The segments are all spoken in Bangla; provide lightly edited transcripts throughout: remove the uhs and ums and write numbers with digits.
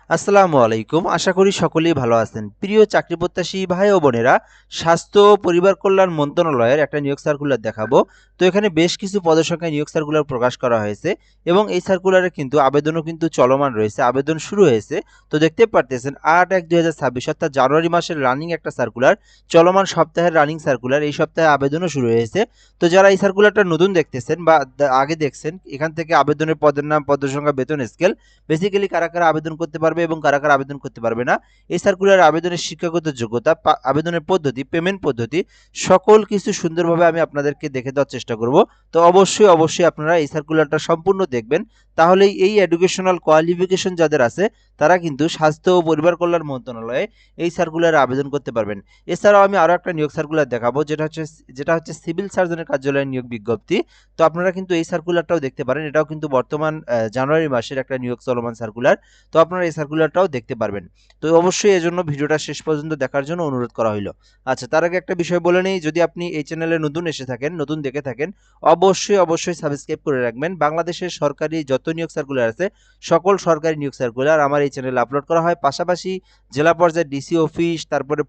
আসসালামু আলাইকুম। আশা করি সকলেই ভালো আছেন। প্রিয় চাকরি প্রত্যাশী ভাই ও বোনেরা, স্বাস্থ্য ও পরিবার কল্যাণ মন্ত্রণালয়ের একটা নিয়োগ সার্কুলার দেখাবো। তো এখানে বেশ কিছু পদসংখ্যায় নিয়োগ সার্কুলার প্রকাশ করা হয়েছে এবং এই সার্কুলারে কিন্তু আবেদনও কিন্তু চলমান রয়েছে। আবেদন শুরু হয়েছে। তো দেখতে পারতেছেন ৮/১/২০২৬ অর্থাৎ জানুয়ারি মাসের রানিং একটা সার্কুলার, চলমান সপ্তাহের রানিং সার্কুলার। এই সপ্তাহে আবেদনও শুরু হয়েছে। তো যারা এই সার্কুলারটা নতুন দেখতেছেন বা আগে দেখছেন, এখান থেকে আবেদনের পদের নাম, পদের সংখ্যা, বেতন স্কেল, বেসিক্যালি কারা কারা আবেদন করতে পারবে এবং কারা কারা আবেদন করতে পারবে না, এই সার্কুলার আবেদনের শিক্ষাগত যোগ্যতা, আবেদনের পদ্ধতি, পেমেন্ট পদ্ধতি, সকল কিছু সুন্দরভাবে আমি আপনাদেরকে দেখে দেওয়ার চেষ্টা করব। তো অবশ্যই আপনারা এই সার্কুলারটা সম্পূর্ণ দেখবেন, তাহলেই এই এডুকেশনাল কোয়ালিফিকেশন যাদের আছে তারা কিন্তু স্বাস্থ্য ও পরিবার কল্যাণ মন্ত্রণালয়ে এই সার্কুলারে আবেদন করতে পারবেন। এছাড়াও আমি আরও একটা নিয়োগ সার্কুলার দেখাবো, যেটা হচ্ছে সিভিল সার্জনের কার্যালয়ের নিয়োগ বিজ্ঞপ্তি। তো আপনারা কিন্তু এই সার্কুলারটাও দেখতে পারেন। এটাও কিন্তু বর্তমান জানুয়ারি মাসের একটা নিয়োগ চলমান সার্কুলার। তো আপনারা এই সার্কুলারটাও দেখতে পারবেন। তো অবশ্যই এজন্য ভিডিওটা শেষ পর্যন্ত দেখার জন্য অনুরোধ করা হইল। আচ্ছা, তার আগে একটা বিষয় বলে নেই, যদি আপনি এই চ্যানেলে নতুন এসে থাকেন, নতুন দেখে থাকেন, অবশ্যই সাবস্ক্রাইব করে রাখবেন। বাংলাদেশের সরকারি যত নিয়োগ সার্কুলার আছে, সকল সরকারি নিয়োগ সার্কুলার আমার এই চ্যানেলে আপলোড করা হয়। পাশাপাশি জেলা পর্যায়ে ডিসি অফিস, তারপরে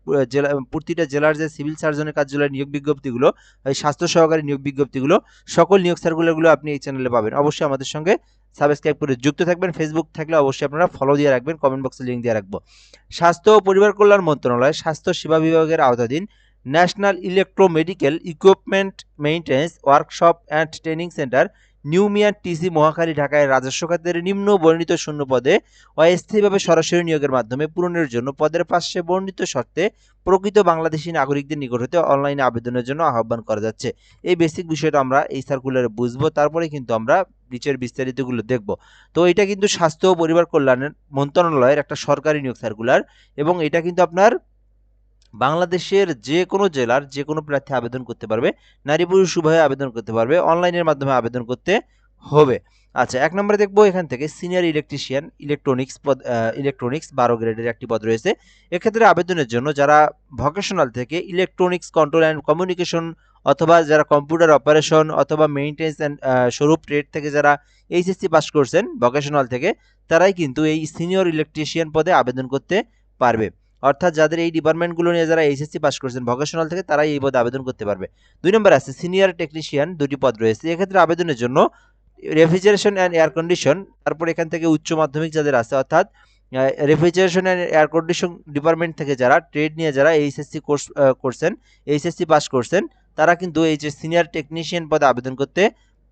প্রতিটা জেলার যে সিভিল সার্জনের কার্যালয়ের নিয়োগ বিজ্ঞপ্তিগুলো, এই স্বাস্থ্য সহকারী নিয়োগ বিজ্ঞপ্তিগুলো, সকল নিয়োগ সার্কুলারগুলো আপনি এই চ্যানেলে পাবেন। অবশ্যই আমাদের সঙ্গে সাবস্ক্রাইব করে যুক্ত থাকবেন। ফেসবুক থাকলে অবশ্যই আপনারা ফলো দিয়ে রাখবেন, কমেন্ট বক্সে লিঙ্ক দিয়ে রাখবো। স্বাস্থ্য ও পরিবার কল্যাণ মন্ত্রণালয় স্বাস্থ্য সেবা বিভাগের আওতাধীন national electromedical equipment maintenance workshop and training centre, new Mian TC, Mohakhali, ঢাকায় রাজস্ব খাতের নিম্ন বর্ণিত শূন্য পদে অস্থায়ীভাবে সরাসরি নিয়োগের মাধ্যমে পূরণের জন্য পদের পাশে বর্ণিত শর্তে প্রকৃত বাংলাদেশি নাগরিকদের নিকট হতে অনলাইনে আবেদনের জন্য আহ্বান করা যাচ্ছে। এই বেসিক বিষয়টা আমরা এই সার্কুলারে বুঝবো, তারপরে কিন্তু আমরা নিচের বিস্তারিতগুলো দেখব। তো এটা কিন্তু স্বাস্থ্য ও পরিবার কল্যাণের মন্ত্রণালয়ের একটা সরকারি নিয়োগ সার্কুলার এবং এটা কিন্তু আপনার বাংলাদেশের যে কোনো জেলার যে কোনো প্রার্থী আবেদন করতে পারবে, নারী পুরুষ উভয়ে আবেদন করতে পারবে, অনলাইনের মাধ্যমে আবেদন করতে হবে। আচ্ছা, ১ নম্বরে দেখবো এখান থেকে সিনিয়র ইলেকট্রিশিয়ান ইলেকট্রনিক্স ১২ গ্রেডের একটি পদ রয়েছে। এক্ষেত্রে আবেদনের জন্য যারা ভোকেশনাল থেকে ইলেকট্রনিক্স কন্ট্রোল অ্যান্ড কমিউনিকেশন অথবা যারা কম্পিউটার অপারেশন অথবা মেইনটেন্স অ্যান্ড স্বরূপ ট্রেড থেকে যারা এইচএসসি পাস করছেন ভোকেশনাল থেকে, তারাই কিন্তু এই সিনিয়র ইলেকট্রিশিয়ান পদে আবেদন করতে পারবে। অর্থাৎ যাদের এই ডিপার্টমেন্টগুলো নিয়ে যারা এইচএসসি পাস করছেন ভোকেশনাল থেকে, তারাই এই পদে আবেদন করতে পারবে। ২ নম্বর আছে সিনিয়র টেকনিশিয়ান, ২টি পদ রয়েছে। এক্ষেত্রে আবেদনের জন্য রেফ্রিজারেশন অ্যান্ড এয়ার কন্ডিশন, তারপর এখান থেকে উচ্চ মাধ্যমিক যাদের আছে, অর্থাৎ refrigeration and air condition department থেকে যারা ট্রেড নিয়ে যারা এইচএসসি কোর্স করছেন, এইচএসসি পাস করছেন, তারা কিন্তু এই যে সিনিয়র টেকনিশিয়ান পদে আবেদন করতে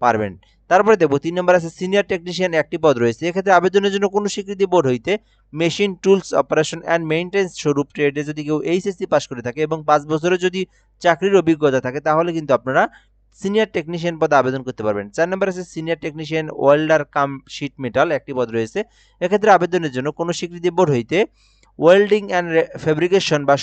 পারবেন। তারপরে দেখব ৩ নম্বর আছে সিনিয়র টেকনিশিয়ান, একটি পদ রয়েছে। এক্ষেত্রে আবেদনের জন্য কোনো স্বীকৃতি বোর্ড হইতে machine tools operation and maintenance স্বরূপ ট্রেডে যদি কেউ এইচএসসি পাস করে থাকে এবং ৫ বছরের যদি চাকরির অভিজ্ঞতা থাকে, তাহলে কিন্তু আপনারা সিনিয়র টেকনিশিয়ান পদে আবেদন করতে পারবেন। ৪ নম্বর আছে সিনিয়র টেকনিশিয়ান ওয়েল্ডার কাম শিট মেটাল, একটি পদ রয়েছে। এক্ষেত্রে আবেদনের জন্য কোনো স্বীকৃতি বোর্ড হইতে ওয়েল্ডিং অ্যান্ড ফেব্রিকেশন বা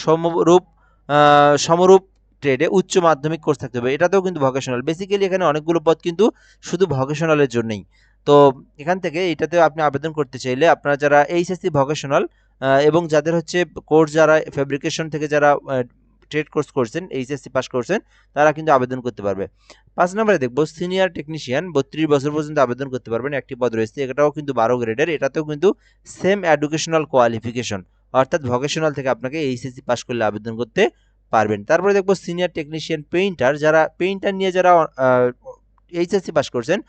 সমরূপ ট্রেডে উচ্চ মাধ্যমিক কোর্স থাকতে হবে। এটাতেও কিন্তু ভোকেশনাল। বেসিক্যালি এখানে অনেকগুলো পদ কিন্তু শুধু ভোকেশনালের জন্যই। তো এখান থেকে এটাতেও আপনি আবেদন করতে চাইলে আপনারা যারা এইচএসসি ভোকেশনাল এবং যাদের হচ্ছে কোর্স, যারা ফেব্রিকেশন থেকে যারা ট্রেড কোর্স করছেন, এইচএসসি পাস করছেন, তারা কিন্তু আবেদন করতে পারবে। ৫ নম্বরে দেখব সিনিয়র টেকনিশিয়ান, ৩২ বছর পর্যন্ত আবেদন করতে পারবেন, একটি পদ রয়েছে। এটাও কিন্তু ১২ গ্রেডের। এটাতেও কিন্তু সেম এডুকেশনাল কোয়ালিফিকেশন, অর্থাৎ ভোকেশনাল থেকে আপনাকে এইচএসসি পাস করলে আবেদন করতে পারবেন। তারপরে দেখব সিনিয়র টেকনিশিয়ান পেইন্টার, যারা পেইন্টার নিয়ে যারা এইচএসসি পাস করছেন,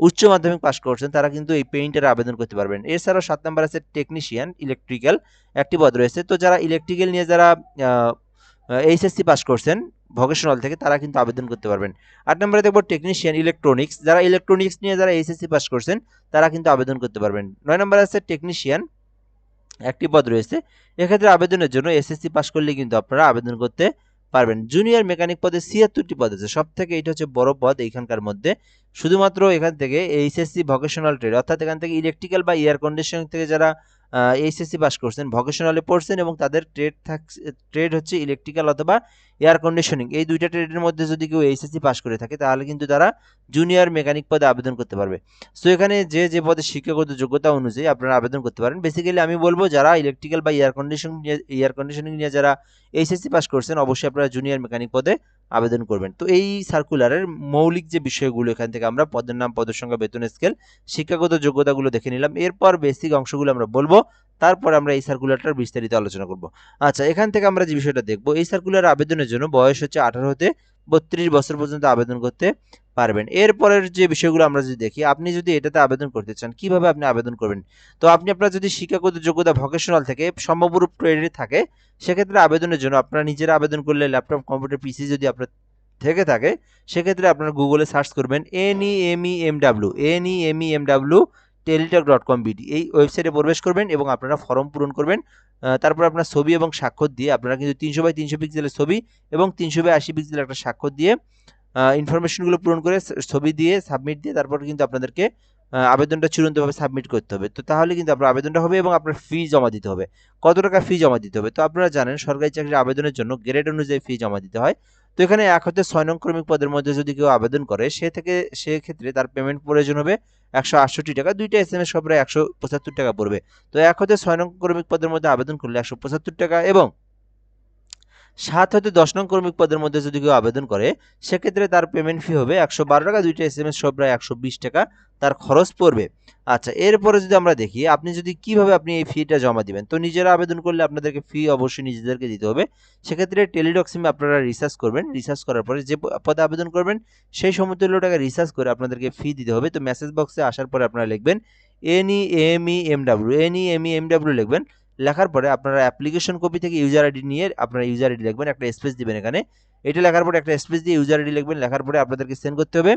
উচ্চ মাধ্যমিক পাস করছেন, তারা কিন্তু এই পেইন্টারে আবেদন করতে পারবেন। এছাড়াও ৭ নম্বর আছে টেকনিশিয়ান ইলেকট্রিক্যাল, একটি পদ রয়েছে। তো যারা ইলেকট্রিক্যাল নিয়ে যারা এইচএসসি পাস করছেন ভোকেশনাল থেকে, তারা কিন্তু আবেদন করতে পারবেন। ৮ নম্বরে দেখব টেকনিশিয়ান ইলেকট্রনিক্স, যারা ইলেকট্রনিক্স নিয়ে যারা এইচএসসি পাস করছেন, তারা কিন্তু আবেদন করতে পারবেন। ৯ নম্বর আছে টেকনিশিয়ান, একটি পদ রয়েছে। এক্ষেত্রে আবেদনের জন্য এসএসসি পাস করলে কিন্তু আপনারা আবেদন করতে পারবেন। জুনিয়র মেকানিক পদে ৭৬টি পদ আছে। সব থেকে এটা হচ্ছে বড় পদ এইখানকার মধ্যে। শুধুমাত্র এখান থেকে এইচএসসি ভোকেশনাল ট্রেড, অর্থাৎ এখান থেকে ইলেকট্রিক্যাল বা এয়ার কন্ডিশনিং থেকে যারা এইচএসসি পাস করছেন, ভোকেশনালে পড়ছেন এবং তাদের ট্রেড হচ্ছে ইলেকট্রিক্যাল অথবা এয়ার কন্ডিশনিং, এই দুইটা ট্রেডের মধ্যে যদি কেউ এইচএসসি পাস করে থাকে, তাহলে কিন্তু তারা জুনিয়র মেকানিক পদে আবেদন করতে পারবে। সো এখানে যে পদে শিক্ষাগত যোগ্যতা অনুযায়ী আপনারা আবেদন করতে পারেন। বেসিক্যালি আমি বলবো যারা ইলেকট্রিক্যাল বা এয়ার কন্ডিশনিং নিয়ে যারা এইচএসসি পাস করছেন, অবশ্যই আপনারা জুনিয়র মেকানিক পদে আবেদন করবেন। তো এই সার্কুলারের মৌলিক যে বিষয়গুলো এখান থেকে আমরা পদের নাম, পদের সংখ্যা, বেতন স্কেল, শিক্ষাগত যোগ্যতাগুলো দেখে নিলাম। এরপর বেসিক অংশগুলো আমরা বলবো, তারপর আমরা এই সার্কুলারটার বিস্তারিত আলোচনা করব। আচ্ছা, এখান থেকে আমরা যে বিষয়টা দেখব, এই সার্কুলার আবেদনের জন্য বয়স হচ্ছে 18 হতে 32 বছর পর্যন্ত আবেদন করতে পারবেন। এরপরের যে বিষয়গুলো আমরা যদি দেখি, আপনি যদি এটাতে আবেদন করতে চান, কিভাবে আপনি আবেদন করবেন? তো আপনি আপনার যদি শিক্ষাগত যোগ্যতা ভোকেশনাল থেকে সম্ভাব্যরূপ ট্রেডে থাকে, সেক্ষেত্রে আবেদনের জন্য আপনারা নিজেরা আবেদন করলে ল্যাপটপ, কম্পিউটার, পিসি যদি আপনার থেকে থাকে, সেক্ষেত্রে আপনারা গুগলে সার্চ করবেন NEMEMW টেলিটক.com.bd, এই ওয়েবসাইটে প্রবেশ করবেন এবং আপনারা ফর্ম পূরণ করবেন। তারপর আপনার ছবি এবং স্বাক্ষর দিয়ে আপনারা কিন্তু 300 বাই 300 পিক্সেলের ছবি এবং 300 বাই 80 পিক্সেলের একটা স্বাক্ষর দিয়ে ইনফরমেশনগুলো পূরণ করে ছবি দিয়ে সাবমিট দিয়ে তারপর কিন্তু আপনাদেরকে আবেদনটা চূড়ান্তভাবে সাবমিট করতে হবে। তো তাহলে কিন্তু আপনার আবেদনটা হবে এবং আপনার ফি জমা দিতে হবে। কত টাকা ফি জমা দিতে হবে? তো আপনারা জানেন সরকারি চাকরির আবেদনের জন্য গ্রেড অনুযায়ী ফি জমা দিতে হয়। তো এখানে 1 হতে 6 নং ক্রমিক পদের মধ্যে যদি কেউ আবেদন করে, সেক্ষেত্রে তার পেমেন্ট প্রয়োজন হবে 168 টাকা। 2টা এসএমএস সহ প্রায় 175 টাকা পড়বে। তো 1 হতে 6 নং ক্রমিক পদের মধ্যে আবেদন করলে 175 টাকা, এবং 7 হতে 10 নং ক্রমিক পদের মধ্যে যদি কেউ আবেদন করে, সেক্ষেত্রে তার পেমেন্ট ফি হবে 112 টাকা। 2টা এসএমএস সহ প্রায় 120 টাকা তার খরচ পড়বে। আচ্ছা, এরপরে যদি আমরা দেখি আপনি যদি কিভাবে আপনি এই ফিটা জমা দিবেন, তো নিজেরা আবেদন করলে আপনাদেরকে ফি অবশ্যই নিজেদেরকে দিতে হবে। সেক্ষেত্রে টেলিটক সিমে আপনারা রিচার্জ করবেন। রিচার্জ করার পরে যে পদে আবেদন করবেন, সেই সমতুল্য টাকা রিচার্জ করে আপনাদেরকে ফি দিতে হবে। তো মেসেজ বক্সে আসার পরে আপনারা লিখবেন NEMEMW লিখবেন। লেখার পরে আপনারা অ্যাপ্লিকেশন কপি থেকে ইউজার আইডি নিয়ে আপনারা ইউজার আইডি লিখবেন, একটা স্পেস দিবেন এখানে। এটা লেখার পরে একটা স্পেস দিয়ে ইউজার আইডি লিখবেন। লেখার পরে আপনাদেরকে সেন্ড করতে হবে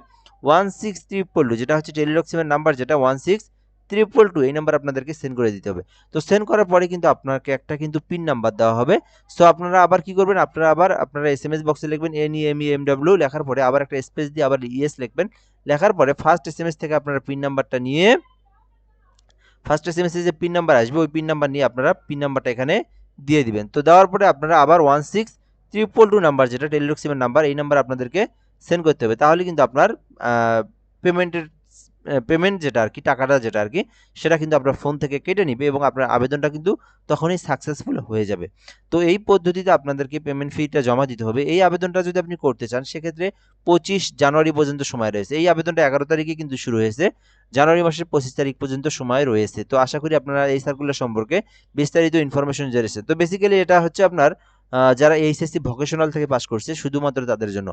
16322, যেটা হচ্ছে টেলিটক সিমের নাম্বার, যেটা 16322, এই নাম্বার আপনাদেরকে সেন্ড করে দিতে হবে। তো সেন্ড করার পরে কিন্তু আপনাকে একটা কিন্তু পিন নাম্বার দেওয়া হবে। সো আপনারা আবার কি করবেন, আপনারা এসএমএস বক্সে লিখবেন NEMEMW, লেখার পরে আবার একটা স্পেস দিয়ে আবার ইয়েস লিখবেন। লেখার পরে ফার্স্ট এসএমএস থেকে আপনারা পিন নাম্বারটা নিয়ে, ফার্স্ট এসএমএস এ যে পিন নাম্বার আসবে, ওই পিন নাম্বার নিয়ে আপনারা পিন নাম্বারটা এখানে দিয়ে দিবেন। তো দেওয়ার পরে আপনারা আবার 16322 নাম্বার, যেটা টেলিটক সিমের নাম্বার, এই নাম্বার আপনাদেরকে সেন্ড করতে হবে। তাহলে কিন্তু আপনার পেমেন্ট যেটা আর কি, টাকাটা যেটা আর কি, সেটা কিন্তু আপনার ফোন থেকে কেটে নিবে এবং আপনার আবেদনটা কিন্তু তখনই সাকসেসফুল হয়ে যাবে। তো এই পদ্ধতিতে আপনাদেরকে পেমেন্ট ফিটা জমা দিতে হবে। এই আবেদনটা যদি আপনি করতে চান, সেক্ষেত্রে 25 জানুয়ারি পর্যন্ত সময় রয়েছে। এই আবেদনটা 11 তারিখে কিন্তু শুরু হয়েছে, জানুয়ারি মাসের 25 তারিখ পর্যন্ত সময় রয়েছে। তো আশা করি আপনারা এই সার্কুলার সম্পর্কে বিস্তারিত ইনফরমেশন জেনেছেন। তো বেসিক্যালি এটা হচ্ছে আপনার যারা এইচএসসি ভোকেশনাল থেকে পাস করছে, শুধুমাত্র তাদের জন্য।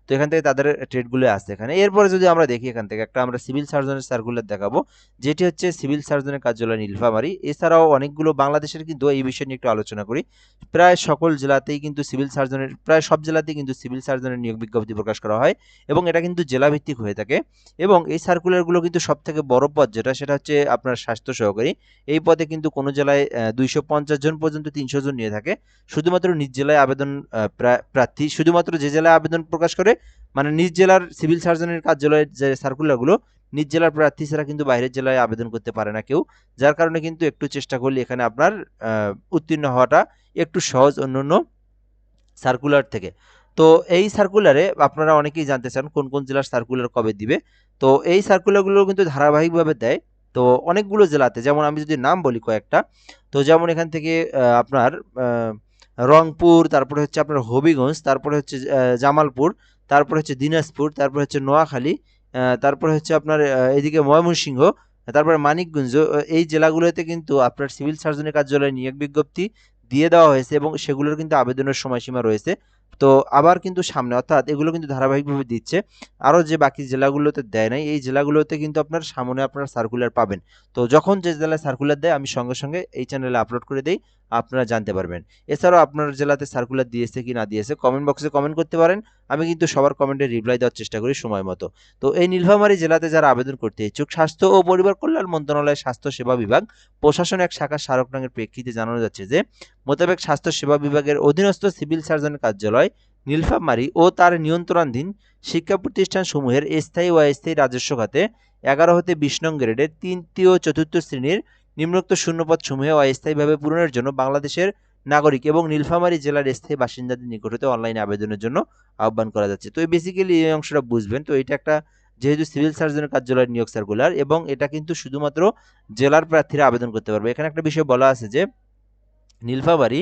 তো এখান থেকে তাদের ট্রেডগুলো আছে এখানে। এরপরে যদি আমরা দেখি, এখান থেকে একটা আমরা সিভিল সার্জনের সার্কুলার দেখাবো, যেটি হচ্ছে সিভিল সার্জনের কার্যালয় নীলফামারী। এছাড়াও অনেকগুলো বাংলাদেশের কিন্তু এই বিষয় নিয়ে একটু আলোচনা করি। প্রায় সকল জেলাতেই কিন্তু প্রায় সব জেলাতেই কিন্তু সিভিল সার্জনের নিয়োগ বিজ্ঞপ্তি প্রকাশ করা হয় এবং এটা কিন্তু জেলাভিত্তিক হয়ে থাকে। এবং এই সার্কুলারগুলো কিন্তু সবথেকে বড় পদ যেটা, সেটা হচ্ছে আপনার স্বাস্থ্য সহকারী। এই পদে কিন্তু কোনো জেলায় 250 জন পর্যন্ত 300 জন নিয়ে থাকে। শুধুমাত্র নিজ জেলায় আবেদন প্রার্থী শুধুমাত্র যে জেলায় আবেদন প্রকাশ করে, মানে নিজ জেলার সিভিল সার্জনের কার্যালয়ের যে সার্কুলারগুলো, নিজ জেলার প্রার্থী ছাড়া কিন্তু বাইরের জেলায় আবেদন করতে পারে না কেউ। যার কারণে কিন্তু একটু চেষ্টা করলে এখানে আপনার উত্তীর্ণ হওয়াটা একটু সহজ অন্যান্য সার্কুলার থেকে। তো এই সার্কুলারে আপনারা অনেকেই জানতে চান কোন কোন জেলার সার্কুলার কবে দিবে। তো এই সার্কুলারগুলো কিন্তু ধারাবাহিকভাবে দেয়। তো অনেকগুলো জেলাতে, যেমন আমি যদি নাম বলি কয়েকটা, তো যেমন এখান থেকে আপনার রংপুর, তারপরে হচ্ছে আপনার হবিগঞ্জ, তারপরে হচ্ছে জামালপুর, তারপরে হচ্ছে দিনাজপুর, তারপরে হচ্ছে নোয়াখালী, তারপরে হচ্ছে আপনার এদিকে ময়মনসিংহ, তারপরে মানিকগঞ্জ, এই জেলাগুলোতে কিন্তু আপনার সিভিল সার্জনের কার্যালয়ে নিয়োগ বিজ্ঞপ্তি দিয়ে দেওয়া হয়েছে এবং সেগুলোর কিন্তু আবেদনের সময়সীমা রয়েছে। তো আবার কিন্তু সামনে, অর্থাৎ এগুলো কিন্তু ধারাবাহিকভাবে দিচ্ছে। আরও যে বাকি জেলাগুলোতে দেয় নাই, এই জেলাগুলোতে কিন্তু আপনার সামনে আপনার সার্কুলার পাবেন। তো যখন যে জেলায় সার্কুলার দেয়, আমি সঙ্গে সঙ্গে এই চ্যানেলে আপলোড করে দেই, আপনারা জানতে পারবেন। এছাড়াও আপনার জেলাতে সার্কুলার দিয়েছে কি না দিয়েছে কমেন্ট বক্সে কমেন্ট করতে পারেন। আমি কিন্তু সবার কমেন্টে রিপ্লাই দেওয়ার চেষ্টা করি সময় মতো। তো এই নীলফামারী জেলাতে যারা আবেদন করতে ইচ্ছুক, স্বাস্থ্য ও পরিবার কল্যাণ মন্ত্রণালয়ের স্বাস্থ্য সেবা বিভাগ প্রশাসন এক শাখার স্মারক নঙের প্রেক্ষিতে জানানো যাচ্ছে যে, মোতাবেক স্বাস্থ্য সেবা বিভাগের অধীনস্থ সিভিল সার্জনের কার্যালয় নীলফামারী ও তার নিয়ন্ত্রণাধীন শিক্ষা প্রতিষ্ঠানসমূহের স্থায়ী ও অস্থায়ী রাজস্ব খাতে 11 হতে 20 নং গ্রেডের 3য় ও 4র্থ শ্রেণীর নিম্নোক্ত শূন্যপদ সমূহে অস্থায়ীভাবে পূরণের জন্য বাংলাদেশের নাগরিক এবং নীলফামারী জেলার স্থায়ী বাসিন্দাদের নিকট হতে অনলাইনে আবেদনের জন্য আহ্বান করা যাচ্ছে। তো বেসিক্যালি এই অংশটা বুঝবেন। তো এটা একটা, যেহেতু সিভিল সার্জনের কার্যালয়ের নিয়োগ সার্কুলার এবং এটা কিন্তু শুধুমাত্র জেলার প্রার্থীরা আবেদন করতে পারবে। এখানে একটা বিষয় বলা আছে যে, নীলফামারী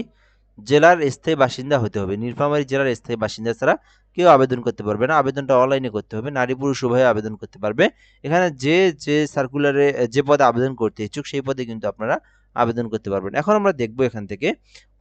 জেলার স্থায়ী বাসিন্দা হতে হবে। নীলফামারী জেলার স্থায়ী বাসিন্দা ছাড়া কেউ আবেদন করতে পারবে না। আবেদনটা অনলাইনে করতে হবে। নারী পুরুষ উভয়ে আবেদন করতে পারবে। এখানে যে সার্কুলারে যে পদে আবেদন করতে ইচ্ছুক সেই পদে কিন্তু আপনারা আবেদন করতে পারবেন। এখন আমরা দেখব এখান থেকে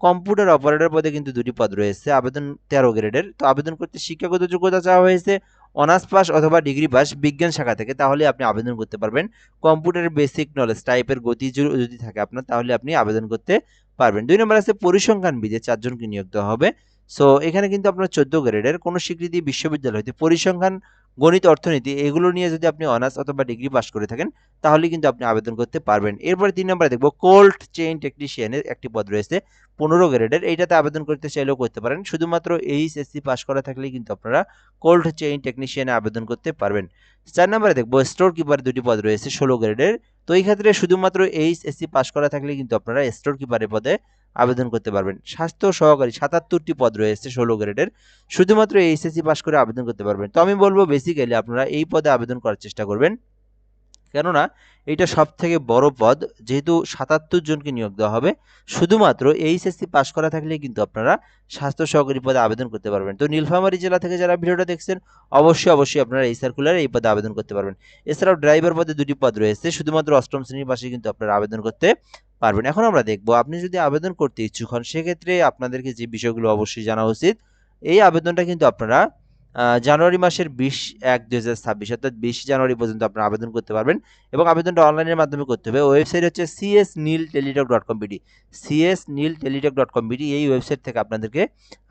কম্পিউটার অপারেটর পদে কিন্তু ২টি পদ রয়েছে। আবেদন ১৩ গ্রেডের। তো আবেদন করতে শিক্ষাগত যোগ্যতা চাওয়া হয়েছে অনার্স পাস অথবা ডিগ্রি পাস বিজ্ঞান শাখা থেকে, তাহলে আপনি আবেদন করতে পারবেন। কম্পিউটারের বেসিক নলেজ টাইপের গতি যদি থাকে আপনার, তাহলে আপনি আবেদন করতে পারবেন। ২ নম্বর আছে পরিসংখ্যানবিদে ৪ জনকে নিয়োগ দেওয়া হবে। সো এখানে কিন্তু আপনার ১৪ গ্রেডের কোনো স্বীকৃতি বিশ্ববিদ্যালয় হতে পরিসংখ্যান, গণিত, অর্থনীতি এগুলো নিয়ে যদি আপনি অনার্স অথবা ডিগ্রি পাস করে থাকেন, তাহলে কিন্তু আপনি আবেদন করতে পারবেন। এরপরে ৩ নম্বরে দেখব কোল্ড চেইন টেকনিশিয়ানের একটি পদ রয়েছে ১৫ গ্রেডের। এইটাতে আবেদন করতে চাইলেও করতে পারেন। শুধুমাত্র এইচএসসি পাস করা থাকলেই কিন্তু আপনারা কোল্ড চেইন টেকনিশিয়ানে আবেদন করতে পারবেন। ৪ নম্বরে দেখব স্টোর কিপার ২টি পদ রয়েছে ১৬ গ্রেডের। তো এই ক্ষেত্রে শুধুমাত্র এইচএসসি পাস করা থাকলে কিন্তু আপনারা স্টোর কিপারের পদে আবেদন করতে পারবেন। স্বাস্থ্য সহকারী ৭৭টি পদ রয়েছে ১৬ গ্রেডের। শুধুমাত্র এইচএসসি পাস করে আবেদন করতে পারবেন। তো আমি বলবো বেসিক্যালি আপনারা এই পদে আবেদন করার চেষ্টা করবেন। কেননা এইটা সবথেকে বড় পদ, যেহেতু ৭৭ জনকে নিয়োগ দেওয়া হবে। শুধুমাত্র এইচএসসি পাস করা থাকলেই কিন্তু আপনারা স্বাস্থ্য সহকারী পদে আবেদন করতে পারবেন। তো নীলফামারী জেলা থেকে যারা ভিডিওটা দেখছেন অবশ্যই আপনারা এই সার্কুলারে এই পদে আবেদন করতে পারবেন। এছাড়াও ড্রাইভার পদে ২টি পদ রয়েছে। শুধুমাত্র ৮ম শ্রেণীর পাশে কিন্তু আপনারা আবেদন করতে পারবেন। এখন আমরা দেখব আপনি যদি আবেদন করতে ইচ্ছুক হন, সেক্ষেত্রে আপনাদেরকে যে বিষয়গুলো অবশ্যই জানা উচিত। এই আবেদনটা কিন্তু আপনারা জানুয়ারি মাসের ২০/১/২০২৬ অর্থাৎ ২০ জানুয়ারি পর্যন্ত আপনারা আবেদন করতে পারবেন এবং আবেদনটা অনলাইনের মাধ্যমে করতে হবে। ওয়েবসাইট হচ্ছে csnilteletalk.com.bd csnilteletalk.com.bd এই ওয়েবসাইট থেকে আপনাদেরকে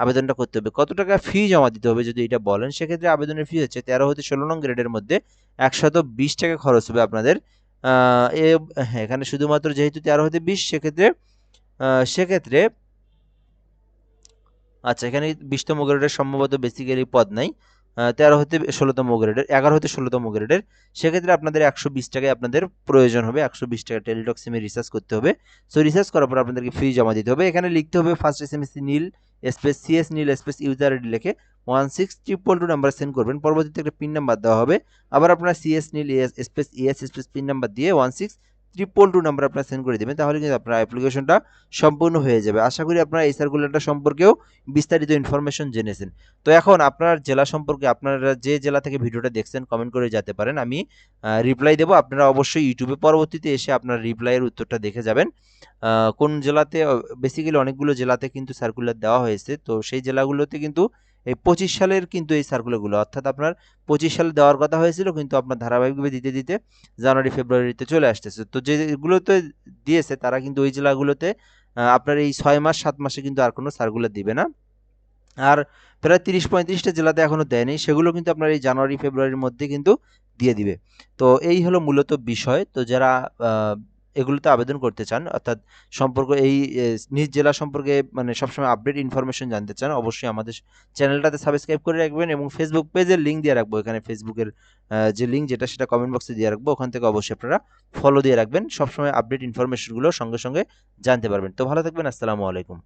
আবেদনটা করতে হবে। কত টাকা ফি জমা দিতে হবে যদি এটা বলেন, সেক্ষেত্রে আবেদনের ফি হচ্ছে ১৩ হতে ১৬ নং গ্রেডের মধ্যে ১২০ টাকা খরচ হবে আপনাদের। হ্যাঁ, এখানে শুধুমাত্র যেহেতু ১৩ হতে ২০ সেক্ষেত্রে আচ্ছা, এখানে ২০তম গ্রেডের সম্ভবত বেসিক্যালি পদ নাই। ১৩ হতে ১৬তম গ্রেডের, ১১ হতে ১৬তম গ্রেডের। সেক্ষেত্রে আপনাদের ১২০ টাকায় আপনাদের প্রয়োজন হবে। ১২০ টাকা টেলিটক সিমে রিচার্জ করতে হবে। সো রিচার্জ করার পর আপনাদেরকে ফি জমা দিতে হবে। এখানে লিখতে হবে ফার্স্ট এসএমএস নীল স্পেস সিএস নীল স্পেস ইউজার আইডি লিখে 16222 নাম্বার সেন্ড করবেন। পরবর্তীতে একটা পিন নাম্বার দেওয়া হবে। আবার আপনার সিএস নীল space ES space PIN number দিয়ে 16222 নাম্বার আপনারা সেন্ড করে দেবেন। তাহলে কিন্তু আপনার অ্যাপ্লিকেশনটা সম্পূর্ণ হয়ে যাবে। আশা করি আপনারা এই সার্কুলারটা সম্পর্কেও বিস্তারিত ইনফরমেশন জেনেছেন। তো এখন আপনার জেলা সম্পর্কে আপনারা যে জেলা থেকে ভিডিওটা দেখছেন কমেন্ট করে যেতে পারেন। আমি রিপ্লাই দেব। আপনারা অবশ্যই ইউটিউবে পরবর্তীতে এসে আপনার রিপ্লাইয়ের উত্তরটা দেখে যাবেন। কোন জেলাতে বেসিক্যালি অনেকগুলো জেলাতে কিন্তু সার্কুলার দেওয়া হয়েছে। তো সেই জেলাগুলোতে কিন্তু এই ২৫ সালের কিন্তু এই সার্কুলারগুলো, অর্থাৎ আপনার ২৫ সালে দেওয়ার কথা হয়েছিল, কিন্তু আপনার ধারাবাহিকভাবে দিতে জানুয়ারি ফেব্রুয়ারিতে চলে আসতেছে। তো যেগুলোতে দিয়েছে তারা কিন্তু ওই জেলাগুলোতে আপনার এই ৬ মাস ৭ মাসে কিন্তু আর কোনো সার্কুলার দিবে না। আর প্রায় ৩০-৩৫টা জেলাতে এখনো দেয়নি, সেগুলো কিন্তু আপনার এই জানুয়ারি ফেব্রুয়ারির মধ্যে কিন্তু দিয়ে দিবে। তো এই হলো মূলত বিষয়। তো যারা এগুলোতে আবেদন করতে চান, অর্থাৎ এই নিজ জেলা সম্পর্কে মানে সবসময় আপডেট ইনফরমেশন জানতে চান, অবশ্যই আমাদের চ্যানেলটাতে সাবস্ক্রাইব করে রাখবেন এবং ফেসবুক পেজের লিঙ্ক দিয়ে রাখবো। এখানে ফেসবুকের যে লিঙ্ক সেটা কমেন্ট বক্সে দিয়ে রাখবো। ওখান থেকে অবশ্যই আপনারা ফলো দিয়ে রাখবেন। সবসময় আপডেট ইনফরমেশনগুলো সঙ্গে সঙ্গে জানতে পারবেন। তো ভালো থাকবেন। আসসালামু আলাইকুম।